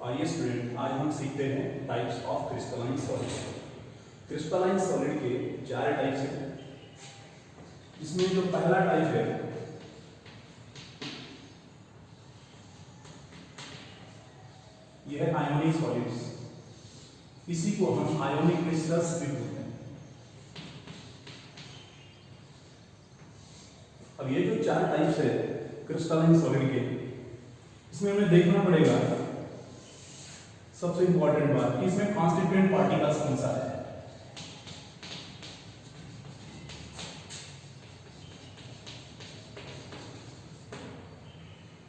आइए स्टूडेंट, आज हम सीखते हैं types of crystalline solid. Crystalline solid के चार टाइप्स हैं। इसमें जो पहला टाइप है यह है आयोनिक सॉलिड्स। इसी को हम आयोनिक क्रिस्टल्स भी बोलते हैं। अब ये जो चार टाइप्स है क्रिस्टलाइन सॉलिड के, इसमें हमें देखना पड़ेगा सबसे इंपॉर्टेंट बात कि इसमें कॉन्स्टिट्यूएंट पार्टिकल्स कौन सा है।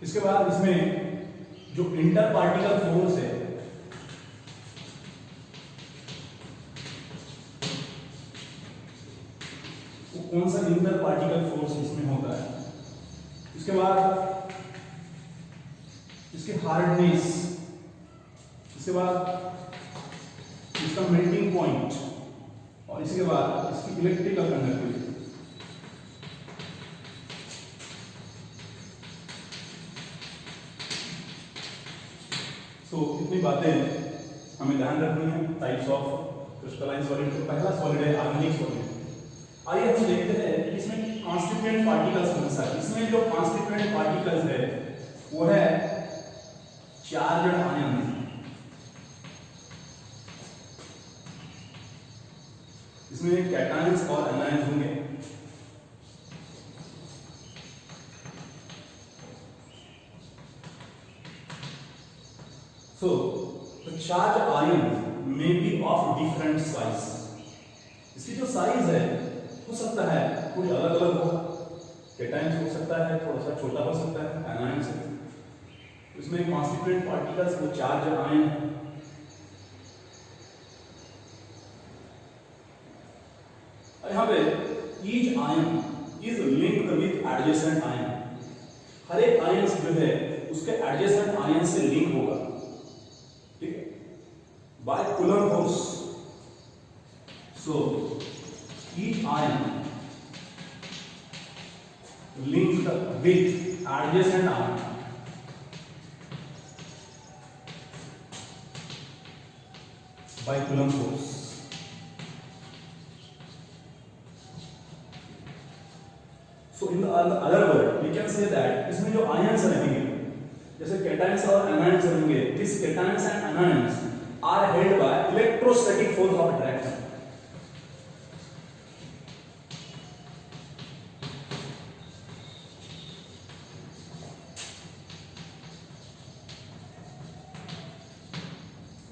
इसके बाद इसमें जो इंटर पार्टिकल फोर्स है वो कौन सा इंटर पार्टिकल फोर्स इसमें होता है। इसके बाद इसके हार्डनेस, इसके बाद इसका मेल्टिंग पॉइंट और इसके बाद इसकी इलेक्ट्रिकल कंडक्टिविटी। इतनी बातें हमें ध्यान रखनी है टाइप्स ऑफ क्रिस्टलाइन सॉलिड। तो पहला सॉलिड है आयोनिक सॉलिड। आइए हम देखते हैं कि इसमें कॉन्स्टिट्यूएंट पार्टिकल्स कौन सा है। इसमें जो कॉन्स्टिट्यूएंट पार्टिकल्स है वो है चार्ज्ड आयन। इसमें कैटायंस और एनायंस होंगे। So, the charged ions may be of different size. इसकी जो साइज है हो सकता है कोई अलग अलग हो। कैटायंस हो सकता है थोड़ा सा छोटा हो सकता है, एनायंस है। इसमें कॉन्स्टिट्यूएंट पार्टिकल्स वो चार्ज्ड आयन है। यहाँ पे each ion is linked with adjacent ion। हर एक आयन जो है उसके एडजेसेंट आयन से लिंक होगा, ठीक है, bye coulomb force. So each ion linked with adjacent ion by Coulomb force। So in the other word we can say that इसमें जो आयन्स रहेंगे जैसे कैटायंस और एनायंस रहेंगे, this cations and anions are held by electrostatic force of attraction.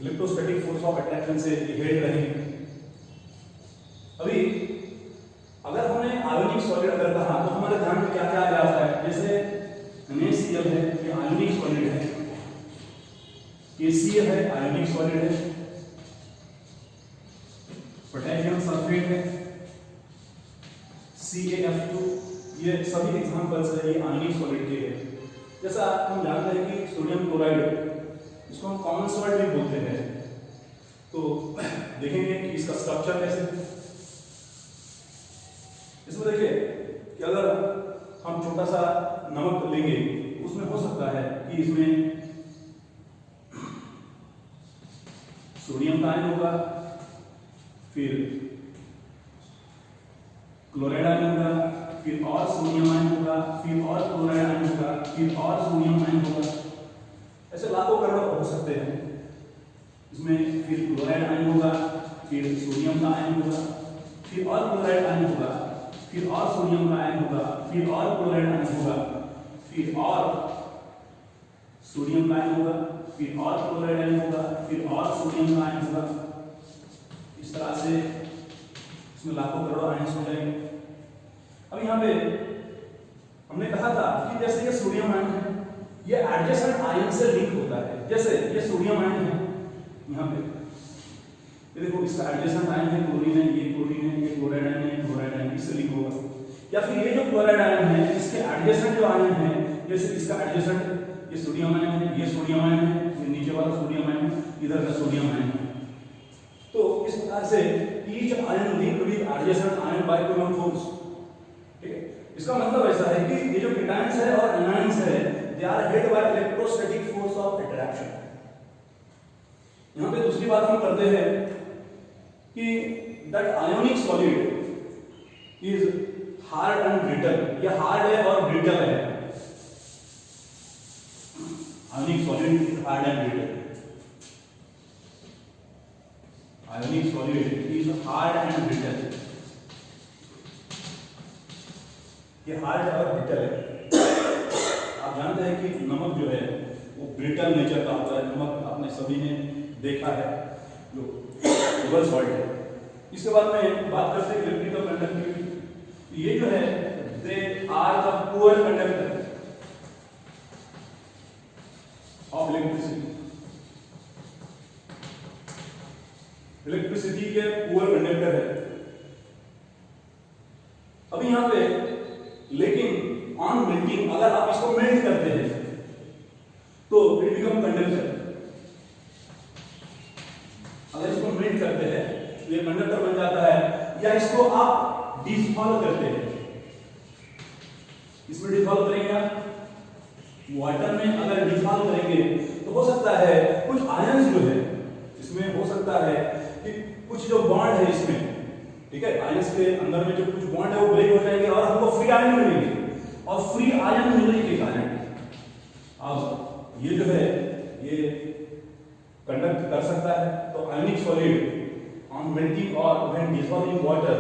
Electrostatic force of attraction से held रहेंगे। अभी अगर हमने आयोनिक सॉलिड अगर कहा तो हमारे ध्यान में क्या क्या आ जाता है। जैसे NaCl है, ये आयोनिक सॉलिड है। KCl है, आयोनिक सॉलिड है। पोटेशियम सल्फेट है, CaF2, ये सभी एग्जांपल्स है ये आयोनिक सॉलिड के हैं। जैसा हम जानते हैं कि सोडियम क्लोराइड, इसको हम कॉमन सॉल्ट भी बोलते हैं। तो देखेंगे कि इसका स्ट्रक्चर कैसे है। इसमें देखिए कि अगर हम छोटा सा नमक लेंगे उसमें हो सकता है कि इसमें सोडियम का आयन होगा, फिर क्लोराइड आयन होगा, फिर और सोडियम आयन होगा, फिर और क्लोराइड आयन होगा, फिर और सोडियम आयन होगा। ऐसे लाखों करोड़ों हो सकते हैं। इसमें फिर क्लोराइड आयन होगा, फिर सोडियम का आयन होगा, फिर और क्लोराइड आयन होगा, फिर और सोडियम का आयन होगा, फिर और क्लोराइड आयन होगा, फिर और सोडियम का आयन होगा, फिर और क्लोराइड आयन होगा, फिर और सोडियम का आयन होगा। इस तरह से इसमें लाखों करोड़ों आयन हो जाएंगे। अब यहाँ पे हमने कहा था कि जैसे ये सोडियम आयन है, ये एडजेसेंट आयन से लिंक होता है। जैसे ये सोडियम आयन है, यहाँ पे ये देखो इसका एडजेसेंट आयन है क्लोरीन है, ये क्लोरीन है, ये क्लोराइड आयन है, क्लोराइड आयन इससे लिंक होगा। या फिर ये जो क्लोराइड आयन है इसके एडजेसेंट जो आयन है, जैसे इसका एडजेसेंट ये सोडियम आयन है, ये सोडियम आयन है, ये नीचे वाला सोडियम आयन है, इधर का सोडियम आयन है। तो इस प्रकार से each ion linked with adjacent ion bye coulomb force, ठीक है। इसका मतलब ऐसा है कि ये जो कैटायंस है और एनायंस है, they are held by electrostatic force of attraction. यहाँ पे दूसरी बात हम करते हैं कि that ionic solid is hard and brittle, ये हार्ड है और ब्रिटल है। Ionic solid is hard and brittle, ionic solid is hard and brittle, ये हार्ड और ब्रिटल है। आप जानते हैं कि नमक जो है वो ब्रिटल नेचर का होता है। नमक आपने सभी ने देखा है जो टेबल सॉल्ट है। इसके बाद में बात करते हैं इलेक्ट्रिकल कंडक्टिविटी। ये जो है they are the poor conductor of electricity, electricity के पुअर कंडक्टर है। अभी यहां पे लेकिन ऑन मेल्टिंग अगर आप इसको मेल्ट करते हैं तो इट बिकम कंडक्टर। अगर इसको मेल्ट करते हैं तो ये कंडक्टर बन जाता है, या इसको आप डिसॉल्व करते हैं। इसमें डिसॉल्व करेंगे आप वाटर में, अगर डिसॉल्व करेंगे तो हो सकता है कुछ आयंस जो है इसमें हो सकता है कि कुछ जो बॉन्ड है इसमें, ठीक है, आयंस के अंदर में जो कुछ बॉन्ड है वो ब्रेक हो जाएंगे और हमको फ्री आयन मिलेंगे। और फ्री आयन मिलने के कारण अब ये जो है ये कंडक्ट कर सकता है। तो आयोनिक सॉलिड ऑन मेल्टिंग और when dissolving water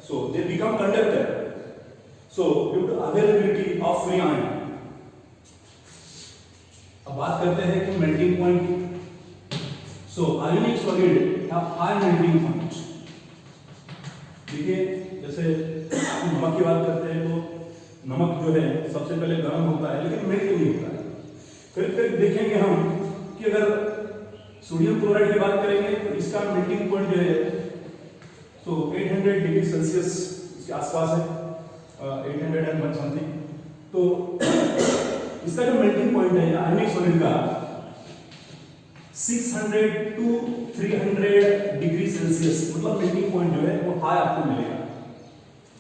so they become conductor, so due to availability of free ion. अब बात करते हैं कि melting point. So ionic solid have high melting point. देखिए जैसे नमक की बात करते हैं तो नमक जो है सबसे पहले गर्म होता है लेकिन मेल्ट नहीं होता है। फिर देखेंगे हम कि अगर सोडियम क्लोराइड की बात करेंगे तो इसका मेल्टिंग पॉइंट जो है तो 800 डिग्री सेल्सियस इसके आसपास है, 801 समथिंग। तो इसका जो मेल्टिंग पॉइंट है आयोनिक सॉलिड का 600 टू 300 डिग्री सेल्सियस, मतलब मेल्टिंग पॉइंट जो है वो हाई आपको मिलेगा।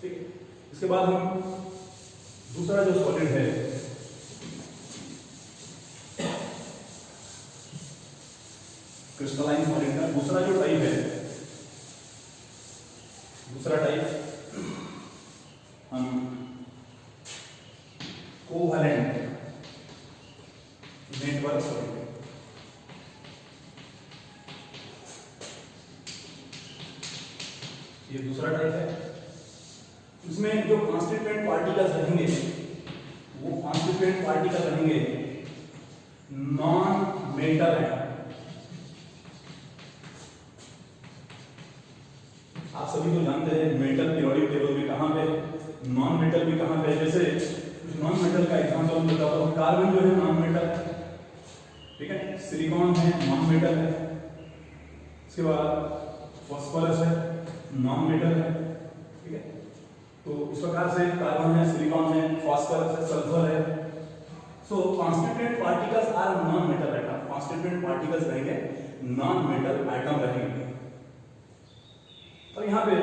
ठीक, इसके बाद हम दूसरा जो सॉलिड है क्रिस्टलाइन सॉलिड का दूसरा जो टाइप है, दूसरा टाइप हम कोवैलेंट नेटवर्क सॉलिड। ये दूसरा टाइप है। इसमें जो कॉन्स्टिट्यूएंट पार्टिकल्स रहेंगे वो कॉन्स्टिट्यूएंट पार्टिकल रहेंगे नॉन मेटल एटम। आप सभी तो जानते हैं मेटल पीरियोडिक टेबल में कहां पे, नॉन मेटल भी कहां पे। जैसे कुछ नॉन मेटल का एग्जांपल बताता हूं। कार्बन जो है नॉन मेटल है, ठीक है, सिलिकॉन है नॉन मेटल है, इसके बाद फास्फोरस है नॉन मेटल है, ठीक है। तो इस प्रकार से कार्बन है, सिलिकॉन है, फास्फोरस है, सल्फर है। So constituent particles are non metal atom, constituent particles रहेंगे नॉन मेटल एटम रहेंगे। अब यहां पे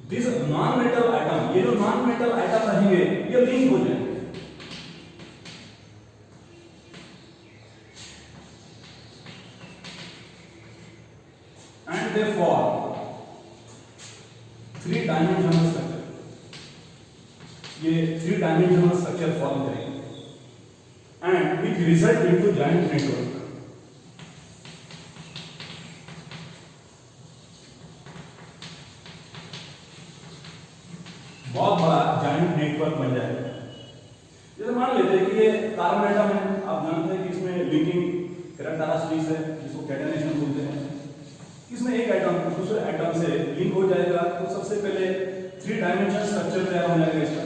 दिस नॉन मेटल एटम, ये जो नॉन मेटल एटम रहेंगे ये लिंक हो जाएंगे। And they form 3 dimensional structure, ये 3 डायमेंशनल स्ट्रक्चर फॉर्म करेंगे and which result into joint network. बहुत बड़ा जॉइंट नेटवर्क बन जाएगा। जैसे मान लेते हैं कि ये कार्बन एटम है, आप जानते हैं कि इसमें लिंकिंग कैरेक्टरिस्टिक्स है जिसको कैटेनेशन बोलते हैं। इसमें एक एटम दूसरे एटम से लिंक हो जाएगा तो सबसे पहले 3 डायमेंशनल स्ट्रक्चर तैयार हो जाएगा। इसका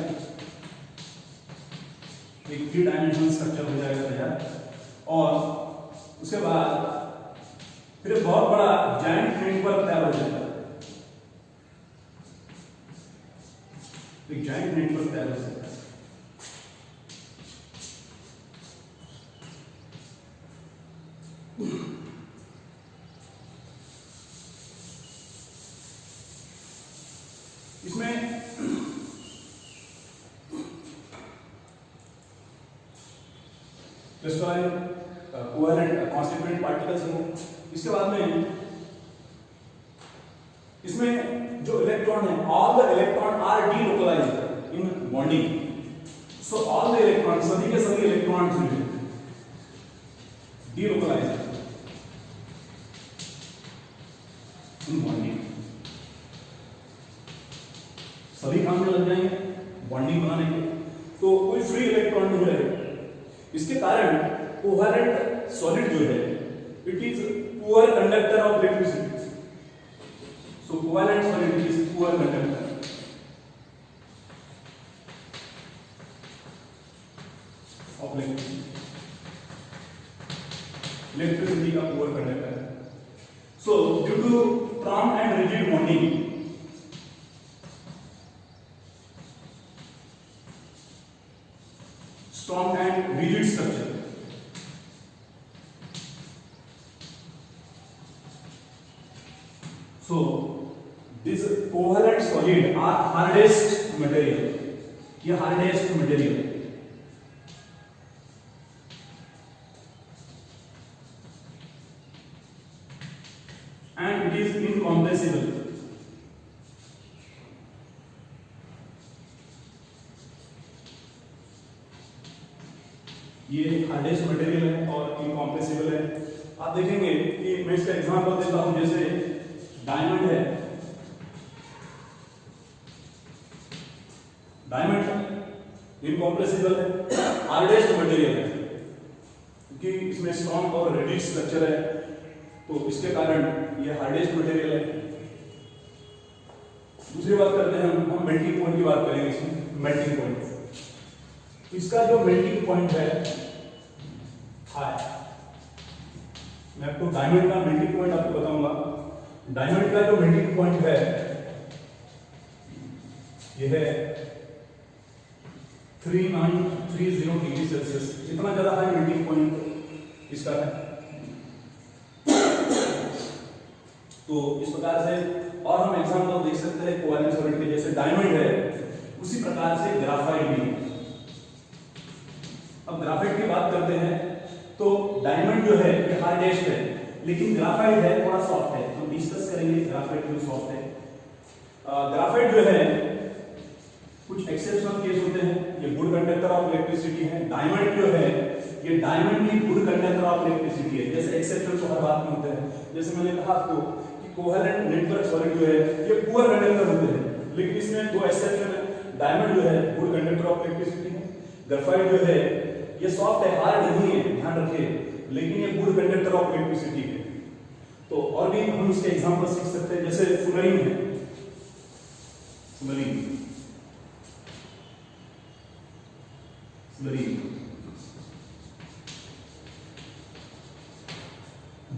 एक 3 डायमेंशनल स्ट्रक्चर हो जाएगा तैयार, और उसके बाद फिर बहुत बड़ा जॉइंट नेटवर्क तैयार हो जाएगा। एक जॉइंट नेटवर्क तैयार हो जाएगा। इसमें क्रिस्टलाइन कोवेलेंट कॉन्स्टिट्यूएंट पार्टिकल्स हैं। इसके बाद में इसमें जो इलेक्ट्रॉन है, all the electron are delocalized in bonding. So all the electron, सभी के सभी इलेक्ट्रॉन्स जो है डीलोकलाइज्ड इन बॉन्डिंग, सभी काम में लग जाएंगे बॉन्डिंग बनाने के, तो कोई फ्री इलेक्ट्रॉन नहीं रहेगा। इसके कारण कोवेलेंट सॉलिड जो है it is poor conductor of electricity. So covalent solid is poor conductor of electricity, electricity का पुअर कंडक्टर है। So due to strong and rigid bonding, strong and rigid structure, so this covalent solid are hardest material, ये hardest material and it is incompressible। ये hardest material है और incompressible है। आप देखेंगे कि मैं इसका एग्जांपल देता हूं, जैसे डायमंड है, डायमंड इनकॉम्प्रेसिबल है, हार्डेस्ट मटेरियल है क्योंकि इसमें स्ट्रॉन्ग और रिजिड स्ट्रक्चर है, तो इसके कारण ये हार्डेस्ट मटेरियल है। दूसरी बात करते हैं हम मेल्टिंग पॉइंट की बात करेंगे। इसमें मेल्टिंग पॉइंट, इसका जो मेल्टिंग पॉइंट है हाई, मैं आपको डायमंड का मेल्टिंग पॉइंट आपको बताऊंगा। डायमंड का जो मेल्टिंग पॉइंट है यह है 3930 डिग्री सेल्सियस, इतना ज्यादा हाई मेल्टिंग पॉइंट इसका है। तो इस प्रकार से और हम एग्जांपल देख सकते हैं कोवेलेंट सॉलिड के, जैसे डायमंड है उसी प्रकार से ग्राफाइट भी है। अब ग्राफाइट की बात करते हैं तो डायमंड जो है ये हार्डेस्ट है, लेकिन ग्राफाइट है थोड़ा सॉफ्ट है, तो डिस्कस करेंगे ग्राफाइट क्यों सॉफ्ट है। ग्राफाइट जो है कुछ एक्सेप्शनल केस होते हैं, ये गुड कंडक्टर ऑफ इलेक्ट्रिसिटी है। डायमंड जो है ये डायमंड भी गुड कंडक्टर ऑफ इलेक्ट्रिसिटी है। जैसे एक्सेप्शन तो हर बात में होते हैं, जैसे मैंने कहा आपको कि कोवेलेंट नेटवर्क सॉलिड जो है ये पुअर कंडक्टर होते हैं, लेकिन इसमें दो एक्सेप्शन है। डायमंड जो है गुड कंडक्टर ऑफ इलेक्ट्रिसिटी है, ग्राफाइट जो है ये सॉफ्ट है, हार्ड नहीं है, ध्यान रखिए, लेकिन ये गुड कंडक्टर ऑफ इलेक्ट्रिसिटी है। तो और भी हम इसके एग्जांपल सीख सकते हैं, जैसे फुलरिन है, फुलरिन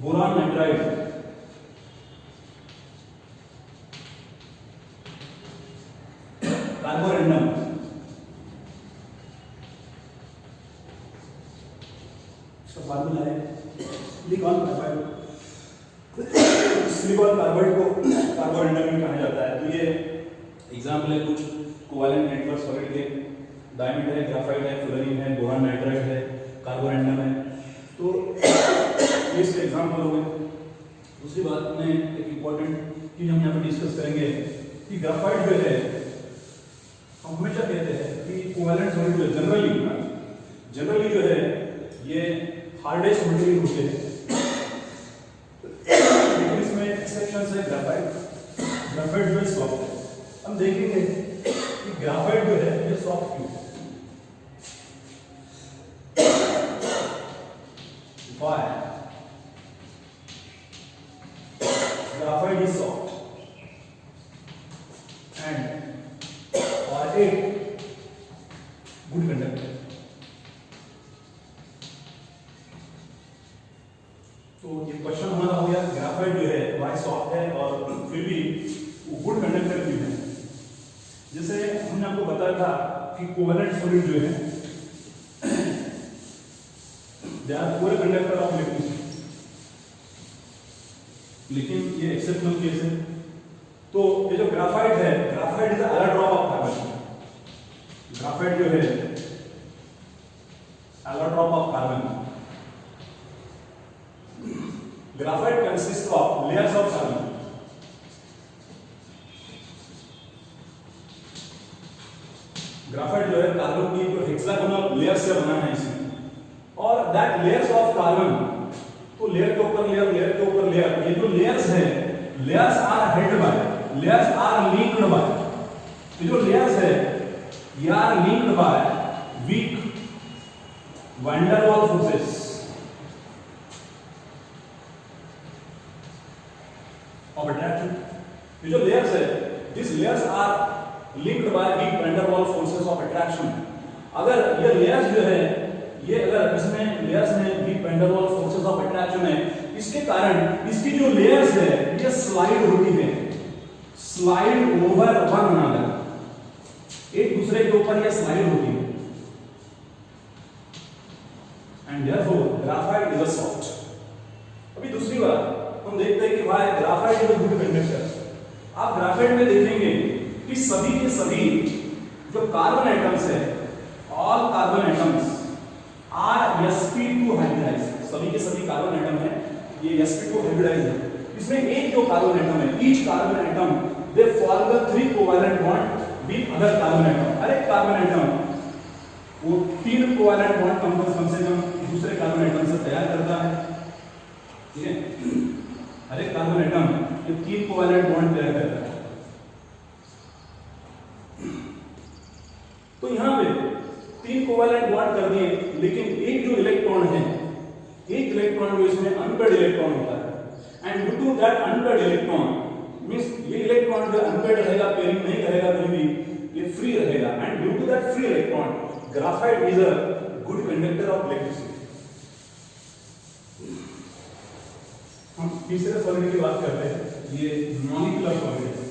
बोरान नाइट्राइड, कार्बोरेंडम, इसका फार्मूला है सिलिकॉन कार्बाइड। सिलिकॉन कार्बाइड को कार्बोरेंडम भी कहा जाता है। तो ये एग्जांपल है कुछ कोवेलेंट नेटवर्क सॉलिड के। डायमंड है, ग्राफाइट है, फ्लोरीन है, बोरान नाइट्राइड है, कार्बोरेंडम है, तो ये इसके एग्जांपल हो गए। दूसरी बात में एक इंपॉर्टेंट चीज हम यहाँ पे डिस्कस करेंगे कि ग्राफाइट जो है हम हमेशा कहते हैं कि कोवेलेंट सॉलिड जो जनरली जो है ये हार्डेस्ट मटेरियल होते हैं, लेकिन इसमें एक्सेप्शंस है। ग्राफाइट जो है सॉफ्ट है। हम देखेंगे कि ग्राफाइट जो है ये सॉफ्ट क्यों है। Why? Graphite is soft and or a good conductor. तो ये क्वेश्चन हमारा हो गया, ग्राफाइट जो है वाई सॉफ्ट है और फिर भी वो गुड कंडक्टर भी है। जैसे हमने आपको बताया था कि कोवेलेंट सॉलिड जो है they are poor conductor of electricity, लेकिन ये एक्सेप्शनल केस है। तो ये जो ग्राफाइट है, ग्राफाइट इज अलग ड्रॉप ऑफ कार्बन। ग्राफाइट जो है allotrope of carbon. Graphite consists of layers of carbon. Graphite जो है कार्बन की जो हेक्सागोनल लेयर से बना है इसमें, और दैट लेयर्स ऑफ कार्बन, तो लेयर के ऊपर लेयर, लेयर के ऊपर लेयर, ये जो लेयर्स है, layers are held by, layers are linked by, ये जो लेयर्स है ये are linked by weak van der Waal forces of attraction. ये जो लेयर्स है, this layers are linked by weak van der Waals forces of attraction। अगर ये layers जो है, ये अगर इसमें लेयर्स में weak van der Waals forces of attraction है, इसके कारण इसकी जो लेयर्स है ये स्लाइड होती है, स्लाइड ओवर वन अनदर, एक दूसरे के ऊपर ये स्लाइड होती है, and therefore graphite is a soft. अभी दूसरी बात हम देखते हैं कि भाई graphite is a good conductor. आप ग्राफाइट में देखेंगे कि सभी के सभी जो कार्बन एटम्स है, all carbon atoms are sp2 hybridized, सभी के सभी कार्बन एटम है ये sp2 हाइब्रिडाइज्ड है। इसमें एक जो कार्बन एटम है, each carbon atom they form the 3 covalent bond with other carbon atom. हर एक कार्बन एटम वो 3 कोवैलेंट बॉन्ड कम से कम दूसरे कार्बन एटम से तैयार करता है, ठीक है। हर एक कार्बन एटम ये 3 कोवैलेंट बॉन्ड तैयार करता है। तो यहां पे 3 कोवैलेंट बॉन्ड कर दिए, लेकिन एक जो इलेक्ट्रॉन है, एक इलेक्ट्रॉन जो इसमें अनपेड इलेक्ट्रॉन होता है, and due to that unpaired electron means ये इलेक्ट्रॉन जो अनपेड रहेगा, पेयरिंग नहीं करेगा कभी भी, ये फ्री रहेगा, and due to that free electron graphite is a good conductor of electricity. हम तीसरे सॉलिड की बात करते हैं, ये मॉलिक्यूलर सॉलिड है।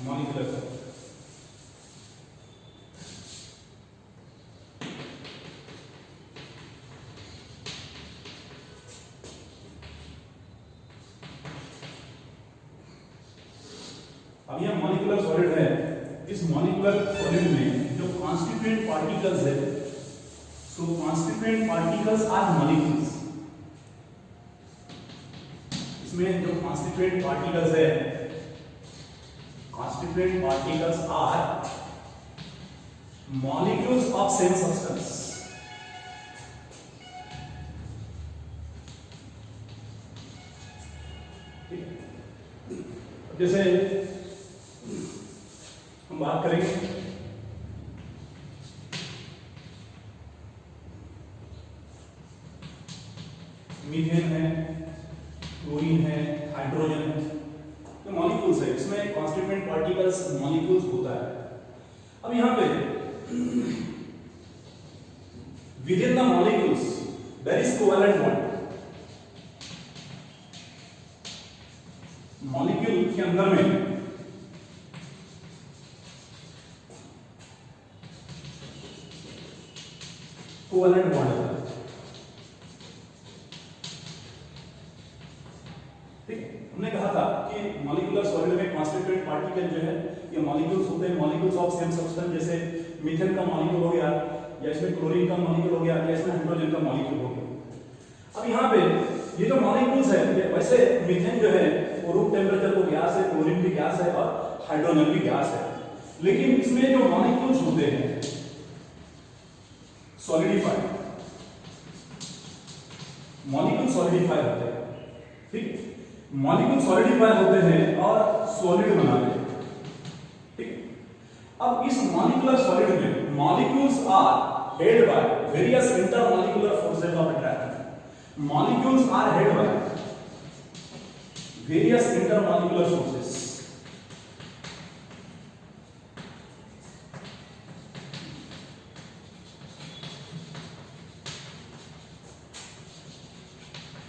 मॉलिक्यूलर अब यह मॉलिक्यूलर सॉलिड है। इस मॉलिक्यूलर सॉलिड में जो कॉन्स्टिट्यूएंट पार्टिकल्स है, so constituent particles are molecules. इसमें जो कॉन्स्टिट्यूएंट पार्टिकल्स है, constituent particles are molecules of same substance। जैसे हम बात करेंगे मीथेन है, क्लोरीन है, हाइड्रोजन है, तो मॉलिक्यूल्स है, इसमें कॉन्स्टिट्यूएंट पार्टिकल्स मॉलिक्यूल्स होता है। अब यहां पे within the molecules there is covalent bond. Molecule के अंदर में कोवैलेंट बॉन्ड होता है, ठीक है। हमने कहा था कि मॉलिक्यूलर सॉलिड में कॉन्स्टिट्यूएंट पार्टिकल जो है ये मॉलिक्यूल्स होते हैं, मॉलिक्यूल्स ऑफ सेम सब्सटेंस। जैसे मीथेन का मॉलिक्यूल हो गया, या इसमें क्लोरीन का मॉलिक्यूल हो गया, या इसमें हाइड्रोजन का मॉलिक्यूल हो गया। अब यहाँ पे ये जो मॉलिक्यूल्स है, वैसे मीथेन जो है वो रूम टेम्परेचर को गैस है, क्लोरीन भी गैस है और हाइड्रोजन भी गैस है, लेकिन इसमें जो मॉलिक्यूल्स होते हैं सॉलिडिफाइड, मॉलिक्यूल सॉलिडिफाई होते हैं, ठीक। मॉलिक्यूल सॉलिडिफाई होते हैं और सॉलिड बनाते हैं, ठीक। अब इस मॉलिक्यूलर सॉलिड में molecules are held by various intermolecular forces of attraction. Molecules are held by various intermolecular forces.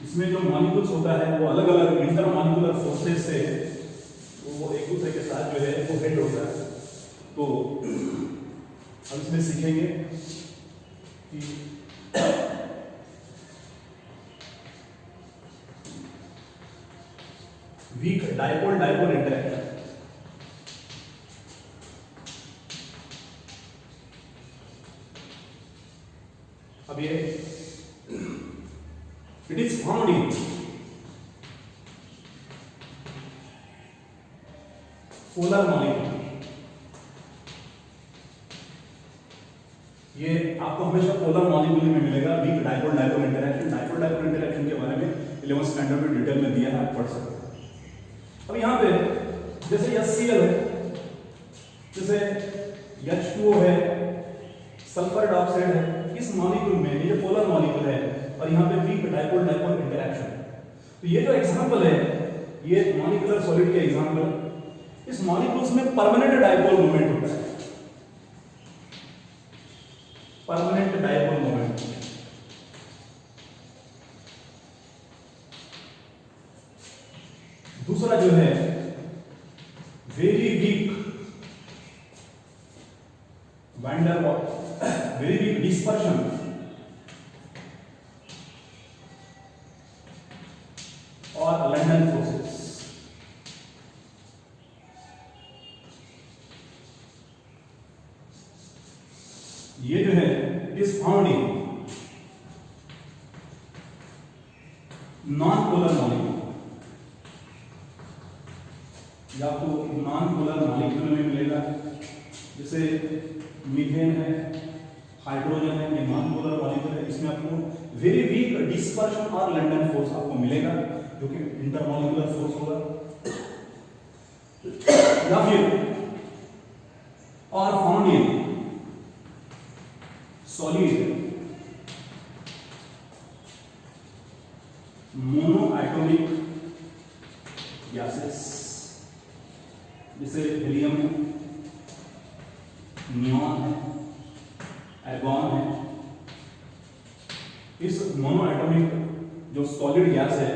इसमें जो मॉलिक्यूल्स होता है वो अलग अलग इंटरमॉलिक्यूलर फोर्सेस से वो एक दूसरे के साथ जो है वो हेड होता है। तो हम इसमें सीखेंगे कि weak dipole dipole interaction. Found in polar molecule. ये आपको हमेशा पोलर मॉलिक्यूल में मिलेगा, weak dipole dipole interaction. Dipole dipole interaction के बारे में 11th स्टैंडर्ड में डिटेल में दिया है, आप पढ़ सकते हैं। अब यहां पे जैसे HCl है, जैसे H2O है, सल्फर डाइऑक्साइड है, इस मॉलिक्यूल में ये पोलर मॉलिक्यूल है और यहां पे वीक डाइपोल डाइपोल इंटरेक्शन। तो ये जो एग्जांपल है, ये मॉलिक्यूलर सॉलिड के एग्जांपल। इस मॉलिक्यूल्स में परमानेंट डाइपोल मोमेंट होता है, परमानेंट डाइपोल मोमेंट। दूसरा जो है very weak van der Waals, very weak dispersion और लंडन फोर्सेस। ये जो है it is found in non polar molecule, या तो नॉन पोलर मॉलिक्यूल में मिलेगा, जैसे मीथेन है, हाइड्रोजन है, ये नॉन पोलर मॉलिक्यूल है। इसमें आपको वेरी वीक डिस्पर्शन और लंडन फोर्स आपको मिलेगा, जो कि इंटरमॉलिक्यूलर फोर्स होगा। या फिर और found in solid monoatomic gases, जैसे हीलियम है, नियॉन है, आर्गॉन है। इस मोनोएटॉमिक जो सॉलिड गैस है,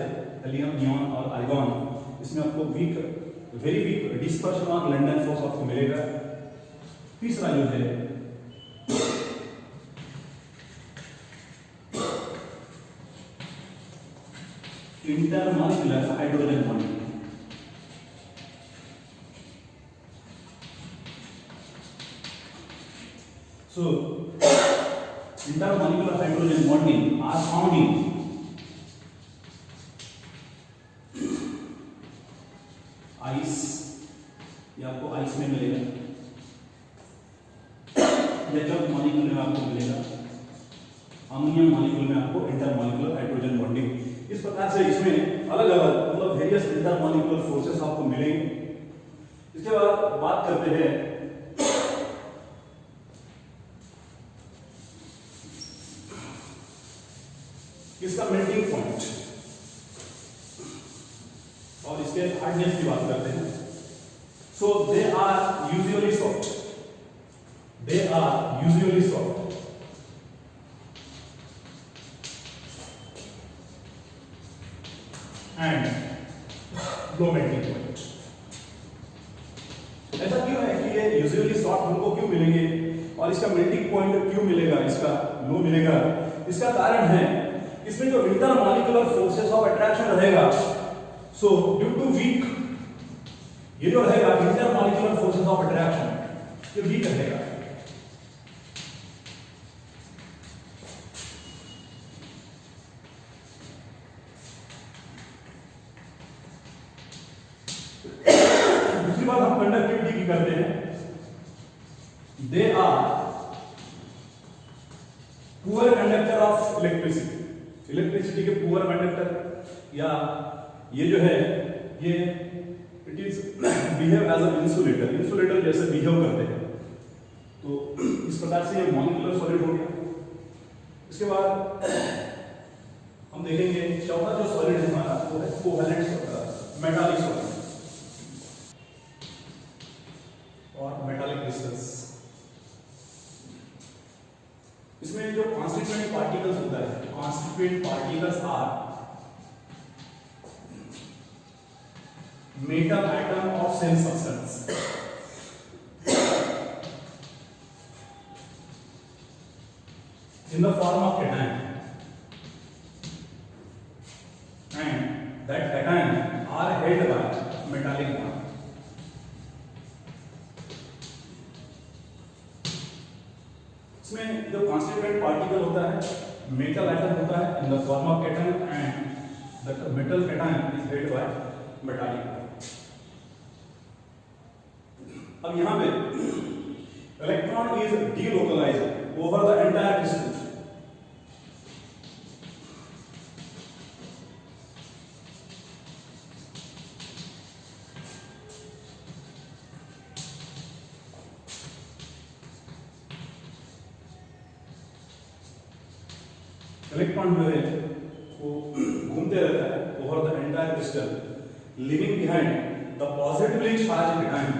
हीलियम, नियॉन और आर्गॉन, इसमें आपको वीक, वेरी वीक डिस्पर्शन और लंडन फोर्स आपको मिलेगा। तीसरा जो है intermolecular hydrogen bonding. So, intermolecular hydrogen bonding are found in ice, ये आपको आइस में मिलेगा, HF मॉलिक्यूल में आपको मिलेगा, अमोनियम मॉलिक्यूल में आपको इंटरमॉलिक्यूलर हाइड्रोजन बॉन्डिंग। इस प्रकार से इसमें अलग अलग मतलब वेरियस इंटरमॉलिक्यूलर फोर्सेस आपको मिलेंगे। इसके बाद बात करते हैं इसका मेल्टिंग पॉइंट और इसके हार्डनेस की बात करते हैं। So they are usually soft, they are usually soft and low melting point. ऐसा क्यों है कि ये यूजुअली सॉफ्ट हमको क्यों मिलेंगे और इसका मेल्टिंग पॉइंट क्यों मिलेगा, इसका लो मिलेगा? इसका कारण है इसमें जो इंटरमॉलिक्यूलर फोर्सेस ऑफ अट्रैक्शन रहेगा, सो ड्यू टू वीक, ये जो रहेगा इंटरमॉलिक्यूलर फोर्सेस ऑफ अट्रैक्शन, ये वीक रहेगा। दूसरी बात हम कंडक्टिविटी की करते हैं, they are poor conductor of electricity, electricity के पुअर कंडक्टर, या ये जो है ये it is behave as a insulator, insulator जैसे बिहेव करते हैं। तो इस प्रकार से ये मॉलिक्यूलर सॉलिड हो गया। इसके बाद हम देखेंगे चौथा जो सॉलिड है हमारा वो है कोवैलेंट मेटालिक सॉलिड और मेटालिक क्रिस्टल्स। इसमें जो कॉन्स्टिट्यूएंट पार्टिकल्स होता है, constituent particles are metal atom of same substance. In the form of cation, and that cation are held by metallic bond. इसमें जो कॉन्स्टिट्यूएंट पार्टिकल होता है मेटल आइटम होता है इन the form of cation and the metal cation is held by metallic. अब यहां पे electron is delocalised over the entire crystal. Electron जो है वो घूमते रहता है over the entire crystal, living behind the positively charge cation.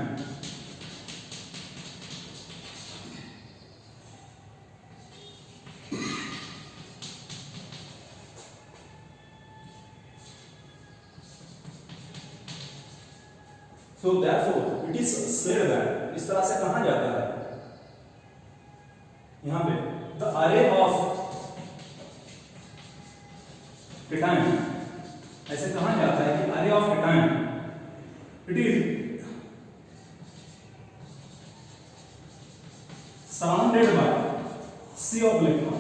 So therefore it is said that इस तरह से कहा जाता है यहां पे the array of cation, ऐसे कहा जाता है कि array of cation it is surrounded by sea of electron।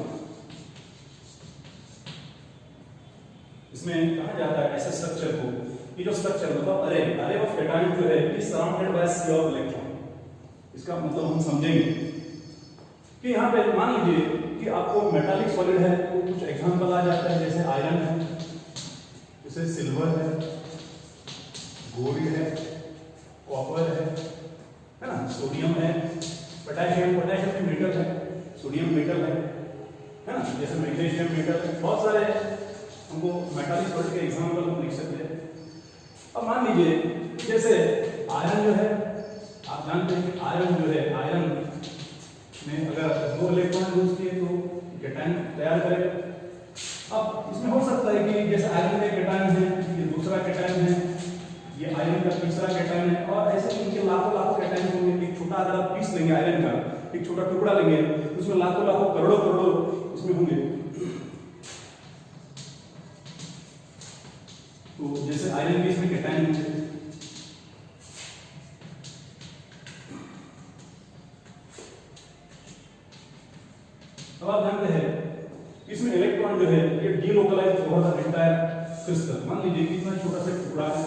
इसमें कहा जाता है ऐसे स्ट्रक्चर को, ये जो स्ट्रक्चर मतलब अरे ऑफ कैटायन जो है is surrounded by sea of electron. इसका मतलब हम समझेंगे कि यहाँ पे मान लीजिए कि आपको मेटालिक सॉलिड है तो कुछ एग्जांपल आ जाता है, जैसे आयरन है, जैसे सिल्वर है, गोल्ड है, कॉपर है ना, सोडियम है, पोटेशियम भी मेटल है, सोडियम मेटल है ना, जैसे मैग्नीशियम मेटल है, बहुत सारे हमको मेटालिक सॉलिड के एग्जांपल हम लिख सकते हैं। अब मान लीजिए जैसे आयरन जो है, आप जानते हैं कि आयरन जो है, आयरन में अगर 2 इलेक्ट्रॉन यूज किए तो कैटायन तैयार करेगा। अब इसमें हो सकता है कि जैसे आयरन का कैटायन है, ये दूसरा कैटायन है, ये आयरन का तीसरा कैटायन है, और ऐसे इनके लाखों कैटायन होंगे। एक छोटा अगर आप पीस लेंगे आयरन का, एक छोटा टुकड़ा लेंगे, उसमें लाखों करोड़ों इसमें होंगे। तो जैसे आयरन के इसमें कैटायन होंगे, अब आप जानते हैं इसमें इलेक्ट्रॉन जो है ये delocalise over the entire crystal. मान लीजिए कि इतना छोटा सा टुकड़ा है,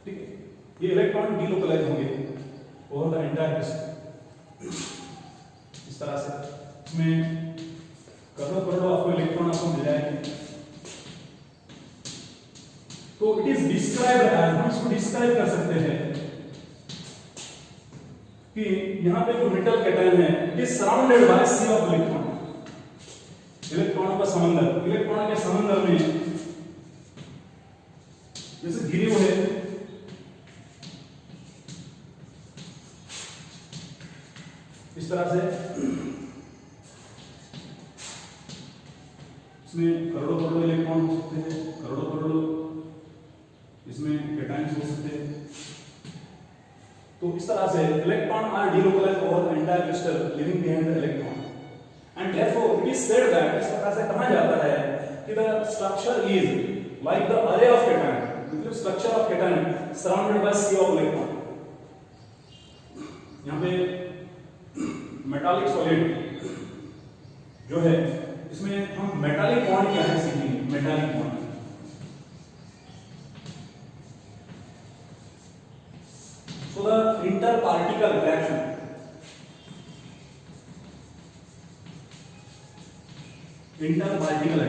ठीक है, ये इलेक्ट्रॉन डीलोकलाइज होंगे ओवर द एंटायर क्रिस्टल इस तरह से। इसमें करोड़ों आपको इलेक्ट्रॉन आपको मिल जाएंगे। तो इट इज डिस्क्राइब्ड एज, हम इसको डिस्क्राइब कर सकते हैं कि यहां पे जो मेटल कैटायन है it is surrounded by sea of electron. इलेक्ट्रॉनों का समंदर, इलेक्ट्रॉन के समंदर में जैसे घिरे हुए इस तरह से, इसमें करोड़ों इलेक्ट्रॉन हो सकते हैं, करोड़ों इसमें कैटायंस हो सकते हैं। तो इस तरह से electron are delocalised over the entire crystal living behind the electron, and therefore it is said that, इस प्रकार से कहा जाता है कि the structure is like the array of cation, मतलब structure of cation surrounded by sea of electron. यहां पे मेटालिक सॉलिड जो है इसमें हम मेटालिक बॉन्ड क्या है सीखेंगे, metallic bond. So the interparticle attraction, interparticle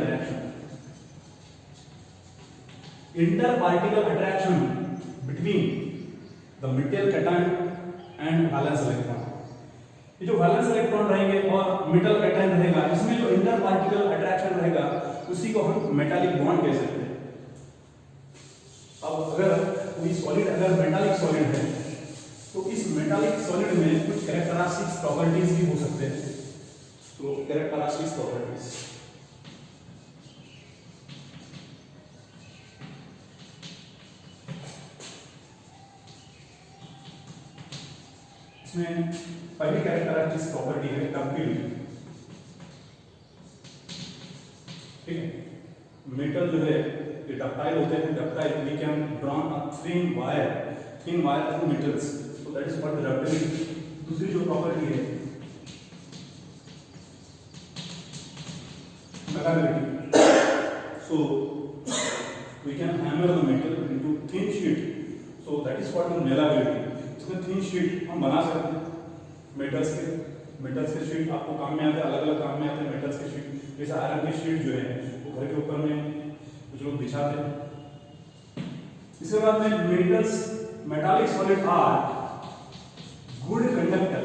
attraction between the metal cation and valence electron। ये जो वैलेंस इलेक्ट्रॉन रहेंगे और मेटल कैटायन रहेगा, इसमें जो इंटरपार्टिकल अट्रैक्शन रहेगा उसी को हम मेटालिक बॉन्ड कह सकते हैं। अब अगर कोई सॉलिड अगर मेटालिक सॉलिड है तो इस मेटालिक सॉलिड में कुछ कैरेक्टरिस्टिक्स प्रॉपर्टीज भी हो सकते हैं। तो कैरेक्टरिस्टिक्स प्रॉपर्टीज, इसमें पहली कैरेक्टरिस्टिक्स प्रॉपर्टी है डक्टिलिटी। ठीक है, मेटल जो है ये डक्टाइल होते हैं, ductile we can drawn a thin wire through metals, so that is called ductility। दूसरी जो प्रॉपर्टी है मैकेनिकलिटी, So we can hammer the metal into thin sheet. So that is called malleability. इसमें thin sheet हम बना सकते हैं metals के sheet आपको काम में आते हैं, अलग अलग काम में आते हैं मेटल्स के शीट। जैसे आयरन के शीट जो है वो घर के ऊपर में कुछ लोग बिछाते हैं। इसके बाद में metallic solid are good conductor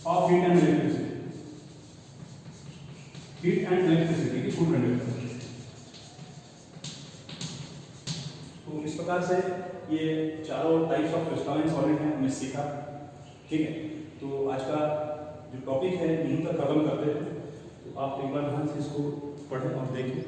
of heat and electricity की गुड कंडक्टर। तो इस प्रकार से ये चारों टाइप्स ऑफ क्रिस्टलाइन सॉलिड हैं हमने सीखा। ठीक है, तो आज का जो टॉपिक है यहीं तक खत्म करते हैं। तो आप एक बार ध्यान से इसको पढ़ें और देखें।